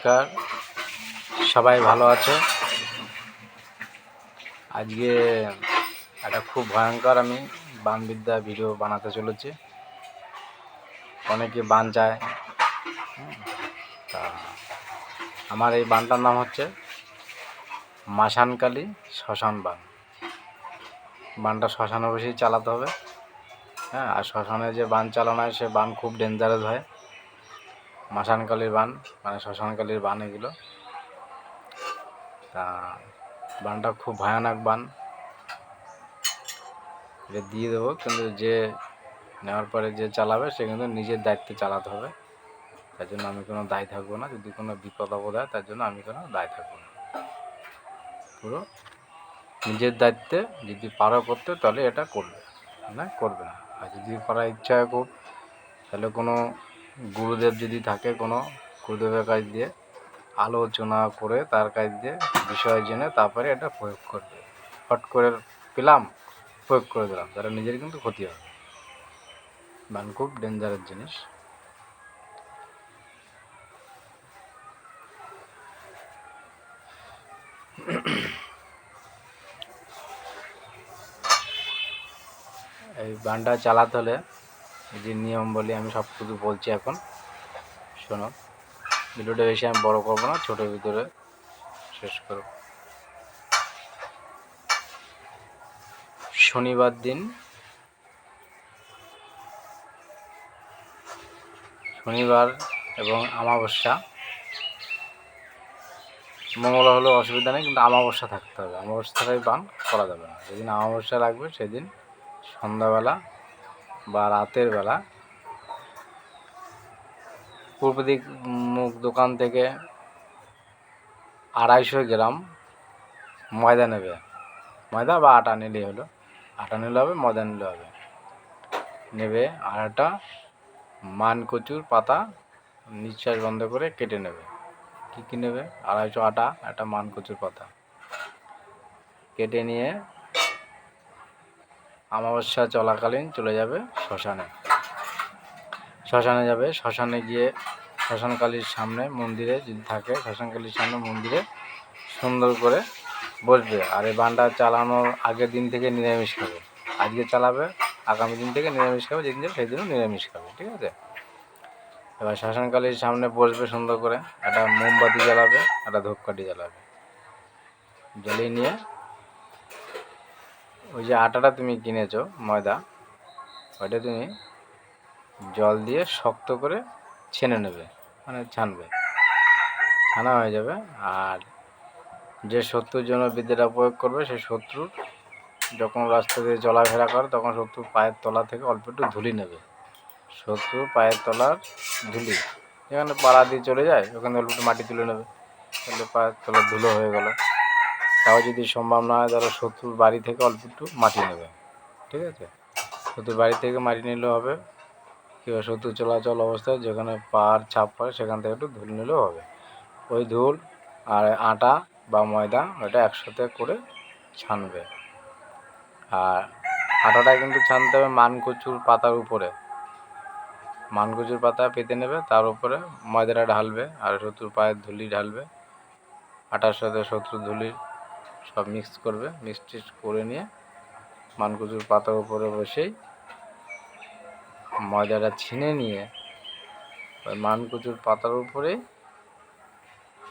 নমস্কার, সবাই ভালো আছে। আজকে একটা খুব ভয়ঙ্কর আমি বানবিদ্যা ভিডিও বানাতে চলেছি। অনেকে বান চায়, তা আমার এই বানটার নাম হচ্ছে মাসানকালী শ্মশান বান। বানটা শ্মশানে বসেই চালাতে হবে। হ্যাঁ, আর শ্মশানে যে বান চালানো হয় সে বান খুব ডেঞ্জারাস হয়। মাসানকালীর বান মানে শ্মশানকালীর বান এগুলো। তা বানটা খুব ভয়ানক বান, এটা দিয়ে দেবো, কিন্তু যে নেওয়ার পরে যে চালাবে সে কিন্তু নিজের দায়িত্বে চালাতে হবে। তার জন্য আমি কোনো দায়ী থাকবো না। যদি কোনো বিপদ আপদ হয় তার জন্য আমি কোনো দায়ী থাকবো না। পুরো নিজের দায়িত্বে যদি পারো করতে তাহলে এটা করবে, না করবে না। আর যদি করার ইচ্ছা হয় খুব, তাহলে কোনো গুরুদেব যদি থাকে, কোনো গুরুদেবের কাছ দিয়ে আলোচনা করে তার কাছ দিয়ে বিষয় জেনে তারপরে এটা প্রয়োগ করবে। হট করে পেলাম, প্রয়োগ করে দিলাম, তারা নিজের কিন্তু ক্ষতি হবে। বান খুব ডেঞ্জারাস জিনিস। এই বানটা চালাতে হলে যে নিয়ম বলি আমি সব কিছু বলছি এখন, শোনো। ভিডিওটা বেশি আমি বড় করবো না, ছোটোর ভিতরে শেষ করব। শনিবার দিন, শনিবার এবং অমাবস্যা, মঙ্গল হলেও অসুবিধা নেই, কিন্তু অমাবস্যা থাকতে হবে। অমাবস্যা ছাড়াই বান করা যাবে না। যেদিন অমাবস্যা লাগবে সেদিন সন্ধ্যাবেলা বা রাতের বেলা পূর্ব দিক মুখ দোকান থেকে 250 গ্রাম ময়দা নেবে। ময়দা বা আটা নিলেই হলো, আটা নিলে হবে, ময়দা নিলে হবে। নেবে আর একটা মানকচুর পাতা নিঃশ্বাস বন্ধ করে কেটে নেবে। কী নেবে? 250 আটা, একটা মানকচুর পাতা কেটে নিয়ে অমাবস্যা চলাকালীন চলে যাবে শ্মশানে। শ্মশানে যাবে, শ্মশানে গিয়ে শ্মশানকালীর সামনে মন্দিরে যদি থাকে, শ্মশানকালীর সামনে মন্দিরে সুন্দর করে বসবে। আর এই বানটা চালানোর আগের দিন থেকে নিরামিষ খাবে। আজকে চালাবে, আগামী দিন থেকে নিরামিষ খাবে, যেদিন যাবে সেদিনও নিরামিষ খাবে, ঠিক আছে? এবার শ্মশানকালীর সামনে বসবে সুন্দর করে, একটা মোমবাতি জ্বালাবে, একটা ধূপকাঠি জ্বালাবে। জ্বালিয়ে নিয়ে ওই যে আটাটা তুমি কিনেছো ময়দা, ওইটা তুমি জল দিয়ে শক্ত করে ছেনে নেবে, মানে ছানবে। ছানা হয়ে যাবে। আর যে শত্রুর জন্য বিদ্যাটা প্রয়োগ করবে, সেই শত্রুর যখন রাস্তা দিয়ে চলাফেরা করে তখন শত্রুর পায়ের তলা থেকে অল্প একটু ধুলি নেবে। শত্রুর পায়ের তলার ধুলি যেখানে পাড়া দিয়ে চলে যায়, ওখানে অল্প একটু মাটি তুলে নেবে, তাহলে পায়ের তলার ধুলো হয়ে গেল। তাও যদি সম্ভব না হয় তাহলে শত্রুর বাড়ি থেকে অল্প একটু মাটি নেবে, ঠিক আছে? শত্রুর বাড়ি থেকে মাটি নিলেও হবে, কিংবা শত্রু চলাচল অবস্থায় যেখানে পার ছাপ পড়ে সেখান থেকে একটু ধুল নিলেও হবে। ওই ধুল আর আটা বা ময়দা ওটা একসাথে করে ছানবে। আর আটাটা কিন্তু ছানতে হবে মানকচুর পাতার উপরে। মানকচুর পাতা পেতে নেবে, তার উপরে ময়দাটা ঢালবে আর শত্রুর পায়ের ধুলি ঢালবে। আটার সাথে শত্রুর ধুলি সব মিক্স করবে, মিক্স করে নিয়ে মানকচুর পাতার উপরে বসেই ময়দাটা ছিনে নিয়ে ওই মানকচুর পাতার উপরে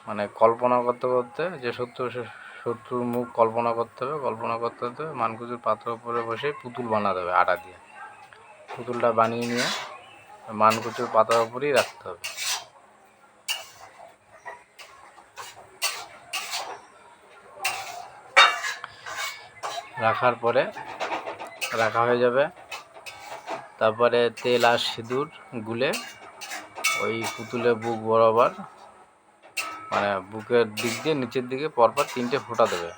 মানে কল্পনা করতে করতে, যে শত্রুর মুখ কল্পনা করতে হবে, কল্পনা করতে করতে মানকচুর পাতার উপরে বসে পুতুল বানাতে হবে আটা দিয়ে। পুতুলটা বানিয়ে নিয়ে মানকচুর পাতার উপরেই রাখতে হবে। রাখার পরে রাখা হয়ে যাবে। তারপরে তেল আর সিঁদুর গুলে ওই পুতুলের বুক বরাবর, মানে বুকের দিক দিয়ে নিচের দিকে পরপর 3টে ফোঁটা দেবে।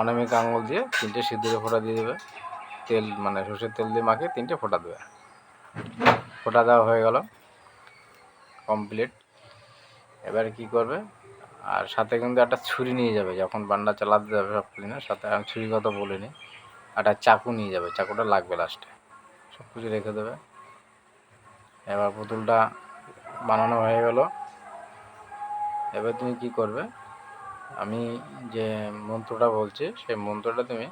অনামিক আঙুল দিয়ে 3টে সিঁদুরে ফোঁটা দিয়ে দেবে। তেল মানে সর্ষের তেল দিয়ে মাখিয়ে 3টে ফোঁটা দেবে। ফোঁটা দেওয়া হয়ে গেল, কমপ্লিট। এবারে কি করবে? আর সাথে কিন্তু একটা ছুরি নিয়ে যাবে, যখন বান্ডা চালাতে যাবে সব কিছু না, সাথে আমি ছুরির কথা বলিনি, একটা চাকু নিয়ে যাবে, চাকুটা লাগবে লাস্টে। সব কিছু রেখে দেবে। এবার পুতুলটা বানানো হয়ে গেল। এবার তুমি কি করবে, আমি যে মন্ত্রটা বলছি সেই মন্ত্রটা তুমি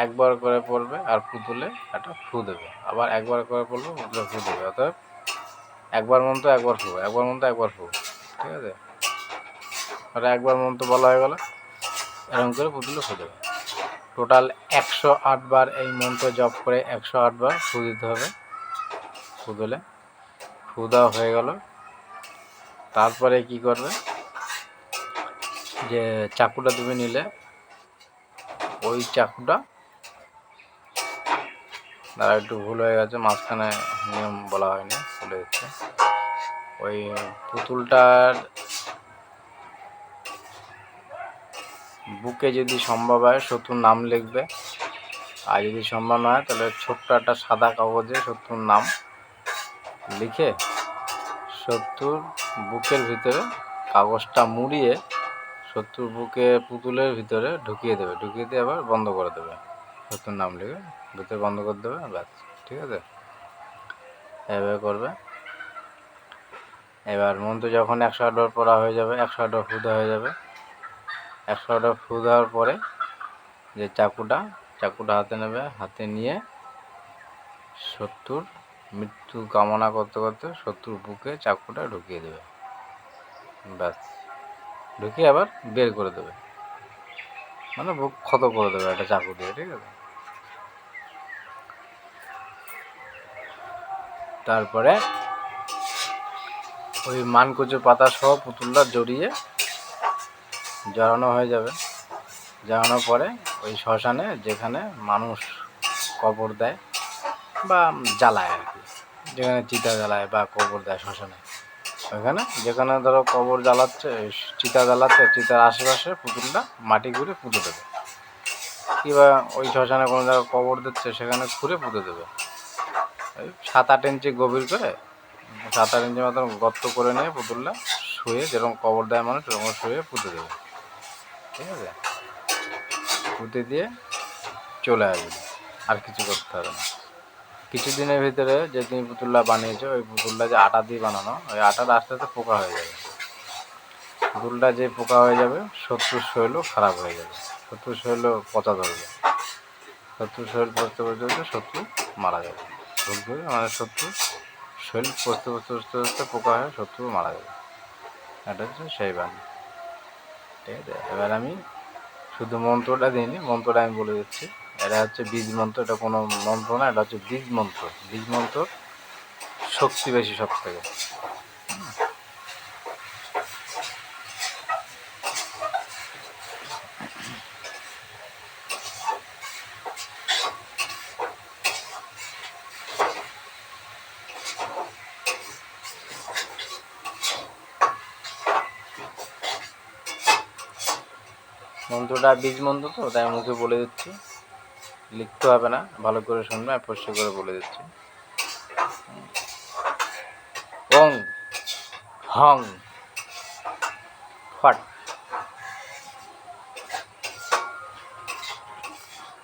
একবার করে পড়বে আর পুতুলে একটা ফু দেবে, আবার একবার করে পড়বে পুতুলে ফু দেবে, অর্থাৎ একবার মন্ত্র একবার ফু, একবার মন্ত্র একবার ফু, ঠিক আছে? ওটা একবার মন্ত্র বলা হয়ে গেল, এরকম করে পুতুলে ফু দেবে। টোটাল 108 বার এই মন্ত্র জপ করে 108 বার ফু দিতে হবে পুতুলে। ফু দেওয়া হয়ে গেল, তারপরে কি করবে, যে চাকুটা তুমি নিলে ওই চাকুটা, তারা একটু ভুল হয়ে গেছে, মাঝখানে নিয়ম বলা হয়নি, ভুলে যাচ্ছে। ওই পুতুলটার বুকে যদি সম্ভব হয় শত্রুর নাম লিখবে, আর যদি সম্ভব না হয় তাহলে ছোট্ট একটা সাদা কাগজে শত্রুর নাম লিখে শত্রুর বুকের ভিতরে কাগজটা মুড়িয়ে শত্রুর বুকে পুতুলের ভিতরে ঢুকিয়ে দেবে, ঢুকিয়ে দিয়ে আবার বন্ধ করে দেবে, শত্রুর নাম লিখে ভিতরে বন্ধ করে দেবে, ব্যাস, ঠিক আছে? এভাবে করবে। এবার মন্ত্র যখন 108 বার পড়া হয়ে যাবে, 108 বার ফু দেওয়া হয়ে যাবে, 108 বার ফু দেওয়ার পরে যে চাকুটা হাতে নেবে, হাতে নিয়ে শত্রুর মৃত্যু কামনা করতে করতে শত্রুর বুকে চাকুটা ঢুকিয়ে দেবে, ব্যাস, ঢুকিয়ে আবার বের করে দেবে, মানে বুক ক্ষত করে দেবে একটা চাকু দিয়ে, ঠিক আছে? তারপরে ওই মানকুচু পাতা সহ পুতুলটা জড়ানো হয়ে যাবে। জড়ানোর পরে ওই শ্মশানে যেখানে মানুষ কবর দেয় বা জ্বালায় আর কি, যেখানে চিতা জ্বালায় বা কবর দেয় শ্মশানে, ওইখানে যেখানে ধরো কবর জ্বালাচ্ছে, চিতা জ্বালাচ্ছে, চিতার আশেপাশে পুতুলটা মাটি ঘুরে পুঁতে দেবে, কিংবা ওই শ্মশানে কোনো জায়গায় কবর দিচ্ছে সেখানে ঘুরে পুঁতে দেবে। ওই 7-8 ইঞ্চি গভীর করে, 7-8 ইঞ্চি মতন গর্ত করে নিয়ে পুতুলটা শুয়ে, যেরকম কবর দেয় মানুষ সেরকম শুয়ে পুঁতে দেবে, ঠিক আছে? পুঁতে দিয়ে চলে আসবে, আর কিছু করতে হবে না। কিছুদিনের ভিতরে যে তুমি পুতুলটা বানিয়েছো, ওই পুতুলটা যে আটা দিয়ে বানানো, ওই আটাটা আস্তে আস্তে পোকা হয়ে যাবে। পুতুলটা যে পোকা হয়ে যাবে, শত্রুর শরীরও খারাপ হয়ে যাবে, শত্রুর শরীরও পচা ধরবে, শত্রুর শরীর পচতে পচতে পচতে শত্রু মারা যাবে, মানে শত্রুর শরীর পচতে পচতে পচতে পচতে পোকা হয়ে শত্রু মারা যাবে। এটা হচ্ছে সেই বাণী, ঠিক আছে? এবার আমি শুধু মন্ত্রটা দিইনি, মন্ত্রটা আমি বলে দিচ্ছি। এটা হচ্ছে বীজ মন্ত্র, এটা কোনো মন্ত্র না, এটা হচ্ছে বীজ মন্ত্র। বীজ মন্ত্র শক্তি বেশি সব থেকে। মন্ত্রটা বীজ মন্ত্র তো, তাই মুখে বলে দিচ্ছি, লিখতে হবে না, ভালো করে শুনবে, আমি পরিষ্কার করে বলে দিচ্ছি। ওং হং ফট।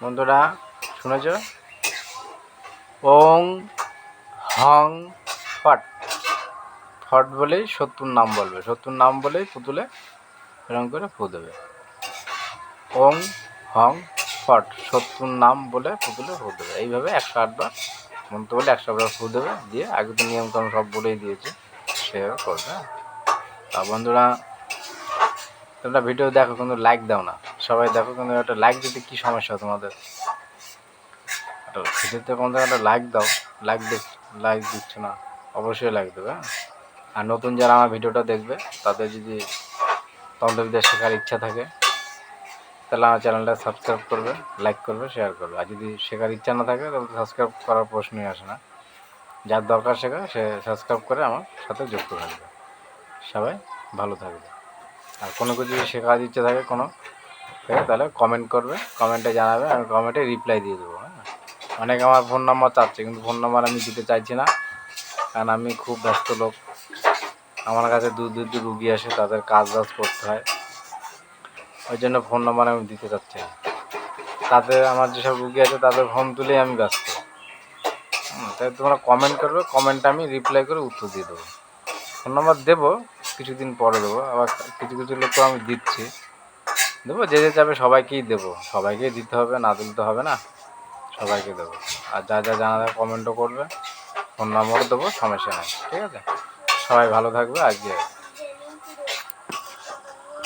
মন্ত্রটা শুনেছ? ওং হং ফট। ফট বলেই শত্রুর নাম বলবে, শত্রুর নাম বলেই পুতুলে এরকম করে ফু দেবে। ওং হং ফট, শত্রুর নাম বলে পুতুলে ফু দেবে। এইভাবে 108 বার মন্ত্র বলে 108 বার ফু দেবে, দিয়ে আগে তো নিয়মকানুন সব বলেই দিয়েছে, সেভাবে করবে। তা বন্ধুরা, তোমরা ভিডিও দেখো কিন্তু লাইক দাও না, সবাই দেখো কিন্তু একটা লাইক দিতে কী সমস্যা তোমাদের? একটা ভিডিওতে তোমাদের একটা লাইক দাও, লাইক দিচ্ছে না, অবশ্যই লাইক দেবে। আর নতুন যারা আমার ভিডিওটা দেখবে, তাদের যদি তন্ত্রবিদ্যা শেখার ইচ্ছা থাকে তাহলে আমার চ্যানেলটা সাবস্ক্রাইব করবে, লাইক করবে, শেয়ার করবে। আর যদি শেখার ইচ্ছা না থাকে তাহলে সাবস্ক্রাইব করার প্রশ্নই আসে না। যার দরকার শেখা, সে সাবস্ক্রাইব করে আমার সাথে যুক্ত থাকবে। সবাই ভালো থাকবে। আর কোনো কিছু যদি শেখার ইচ্ছা থাকে তাহলে কমেন্ট করবে, কমেন্টে জানাবে, আমি কমেন্টে রিপ্লাই দিয়ে দেবো। হ্যাঁ, অনেকে আমার ফোন নাম্বার চাচ্ছে, কিন্তু ফোন নাম্বার আমি দিতে চাইছি না, কারণ আমি খুব ব্যস্ত লোক। আমার কাছে দূর রুগী আসে, তাদের কাজ করতে হয়, ওই জন্য ফোন নাম্বার আমি দিতে চাচ্ছি না। তাদের আমার যেসব রুগী আছে তাদের ফোন তুলেই আমি ব্যস্ত। তাই তোমরা কমেন্ট করবে, কমেন্টে আমি রিপ্লাই করে উত্তর দিয়ে দেবো। ফোন নাম্বার দেবো, কিছুদিন পরে দেবো, আবার কিছু কিছু লোককে আমি দিচ্ছি, দেবো যে যে যাবে সবাইকেই দেবো, সবাইকেই দিতে হবে, না দিলে তো হবে না, সবাইকে দেবো। আর যা যা জানা কমেন্টও করবে, ফোন নম্বরও দেবো, সমস্যা নেই, ঠিক আছে। সবাই ভালো থাকবে, আজকে